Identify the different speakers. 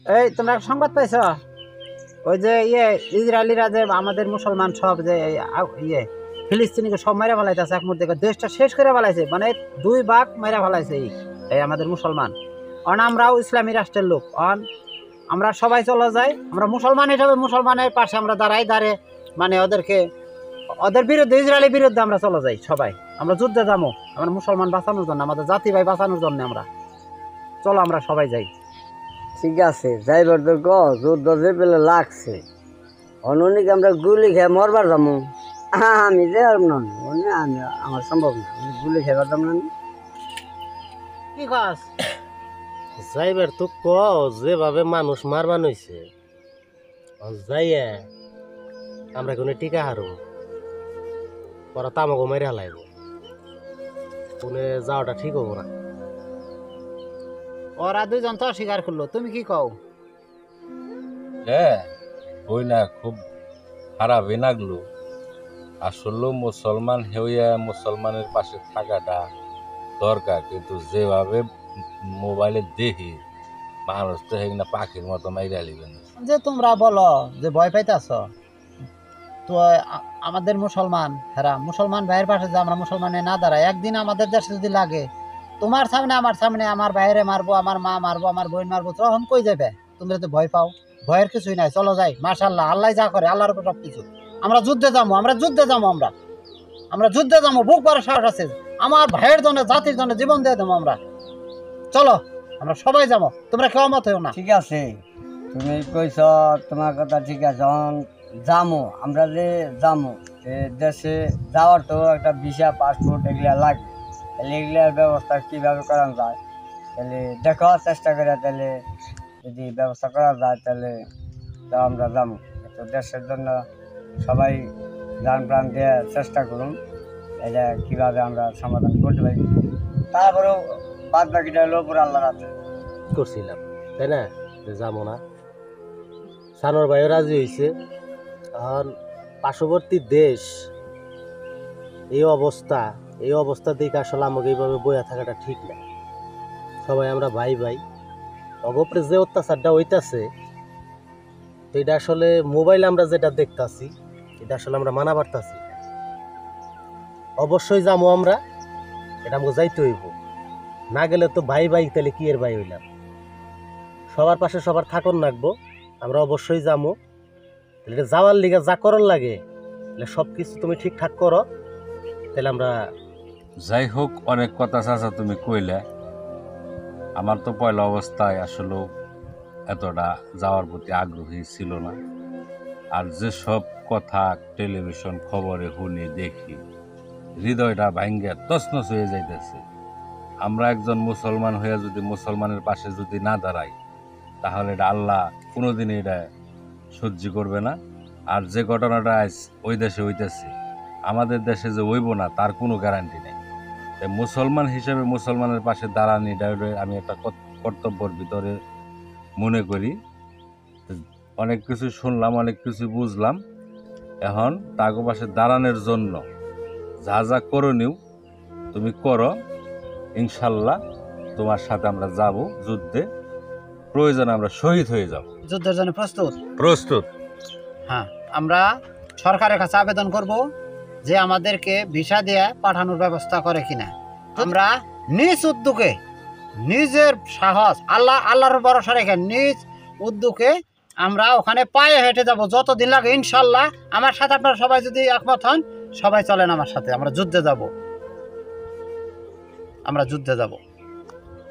Speaker 1: এই তোমরা সংবাদ পাইছ? ওই যে ইসরায়েলিরা যে আমাদের মুসলমান সব যে ফিলিস্তিনিকে সব মেরে ফেলাইতেছে, এক মুহূর্তে দেশটা শেষ করে ফেলাইছে, মানে 2 ভাগ মেরে ফেলাইছে এই আমাদের মুসলমান। আমরাও ইসলামী রাষ্ট্রের লোক, আমরা সবাই চলে যাই, আমরা মুসলমান হিসাবে মুসলমানের পাশে আমরা দাঁড়াই, মানে ওদের বিরুদ্ধে, ইসরায়েলের বিরুদ্ধে আমরা চলে যাই সবাই। আমরা যুদ্ধে যাবো, আমরা মুসলমান বাঁচানোর জন্য, আমাদের জাতি ভাই বাঁচানোর জন্য। চলো আমরা সবাই যাই।
Speaker 2: ঠিক আছে, যাইবার তো যুদ্ধ যে পেলে লাগছে, অনেক আমরা গুলি খেয়ে মরবার যাবো। আমি যে আমি আমার সম্ভব না, আমি গুলি খেয়ে পারতাম না।
Speaker 1: কি কাজ
Speaker 3: যাইবার তো যেভাবে মানুষ মারবান হয়েছে, যাইয়া আমরা কোনো টিকা হারব, পরে তামাকও মেরে হালাইব, কোনে যাওয়াটা ঠিক হবো না।
Speaker 1: ওরা 2 জন তো অস্বীকার করলো, তুমি কি কও?
Speaker 4: ওই না, খুব খারাপই লাগলো। আসলে মুসলমান হইয়া মুসলমানের পাশে থাকাটা দরকার, কিন্তু যেভাবে মোবাইলে দেখি মানুষ তো না পাখির মতো মাইরা লিবেন।
Speaker 1: যে তোমরা বলো যে ভয় পাইতেছ, তো আমাদের মুসলমান ভাইয়ের পাশে যে আমরা মুসলমানে না দাঁড়াই, একদিন আমাদের দেশে যদি লাগে, তোমার সামনে আমার ভাইয়েরে মারবো, আমার মা মারবো, আমার বোন মারবো, তখন কই যাবে? তোমরা তো ভয় পাও, ভয়ের কিছুই নাই, চলো যাই। মাশাআল্লাহ, আল্লাহ যা করে, আল্লাহর উপর সবকিছু। আমরা যুদ্ধে যাবো, আমরা যুদ্ধে যাবো, বুক ভরা সাহস আছে। আমার ভাইয়ের জন্য, জাতির জন্য জীবন দিয়ে দেবো আমরা। চলো আমরা সবাই যাবো, তোমরা কেউ মত হও না।
Speaker 2: ঠিক আছে, তুমি কইছ, তোমার কথা ঠিক আছে। যামো, আমরা যে যামো দেশে যাওয়ার তো একটা ভিসা, পাসপোর্ট এগুলা লাগে, তাহলে এগুলার ব্যবস্থা কীভাবে করা যায়, তাহলে দেখো চেষ্টা করে, তাহলে যদি ব্যবস্থা করা যায় তাহলে আমরা যাবো। তো দেশের জন্য সবাই যান প্রাণ দিয়ে চেষ্টা করুন, এটা কীভাবে আমরা সমাধান করতে পারি। তারপরেও বাদ বাকিটা হলো পুরো আল্লাহর হাতে।
Speaker 3: করছিলাম, তাই না, যে যাবো না। সানোর ভাইও রাজি হয়েছে। এখন পার্শ্ববর্তী দেশ এই অবস্থা দেখে আসলে আমাকে এইভাবে বইয়া থাকাটা ঠিক না। সবাই আমরা ভাই অগপরে যে অত্যাচারটা হইতাছে, তো এটা আসলে মোবাইলে আমরা যেটা দেখতাছি, এটা আসলে আমরা মানা পারতাছি। অবশ্যই যাবো আমরা, এটা আমাকে যাইতে হইব। না গেলে তো ভাই তাহলে কি এর ভাই হইলাম? সবার পাশে সবার থাকুন লাগবো, আমরা অবশ্যই যাবো। তাহলে যাওয়ার লিগে যা করার লাগে, তাহলে সব কিছু তুমি ঠিকঠাক করো, তাহলে আমরা
Speaker 4: যাই হোক, অনেক কথা চাচা তুমি কইলে। আমার তো পয়লা অবস্থায় আসলে এতটা যাওয়ার প্রতি আগ্রহী ছিল না। আর যেসব কথা টেলিভিশন খবরে শুনি দেখি, হৃদয়টা ভাঙ্গে তছনছ হয়ে যাইতেছে। আমরা একজন মুসলমান হয়ে যদি মুসলমানের পাশে যদি না দাঁড়াই, তাহলে এটা আল্লাহ কোনোদিন এটা সহ্য করবে না। আর যে ঘটনাটা আজ ওই দেশে হইতেছে, আমাদের দেশে যে হইব না তার কোনো গ্যারান্টি নেই। তাই মুসলমান হিসেবে মুসলমানের পাশে দাঁড়ানি, এটা আমি একটা কর্তব্যের ভিতরে মনে করি। অনেক কিছু শুনলাম, অনেক কিছু বুঝলাম। এখন তাগো পাশে দাঁড়ানোর জন্য যা যা করণীয় তুমি করো, ইনশাল্লাহ তোমার সাথে আমরা যাব যুদ্ধে। প্রয়োজনে আমরা শহীদ হয়ে যাব।
Speaker 1: যুদ্ধের জন্য
Speaker 4: প্রস্তুত।
Speaker 1: হ্যাঁ, আমরা সরকারের কাছে আবেদন করব যে আমাদেরকে ভিসা দিয়ে পাঠানোর ব্যবস্থা করে কিনা। আমরা নিজ উদ্যোগে, নিজের সাহস, আল্লাহর ভরসা রেখে নিজ উদ্যোগে আমরা ওখানে পায়ে হেঁটে যাব যতদিন লাগে। ইনশাল্লাহ আমার সাথে আপনারা সবাই যদি একমত হন, সবাই চলেন আমার সাথে, আমরা যুদ্ধে যাব।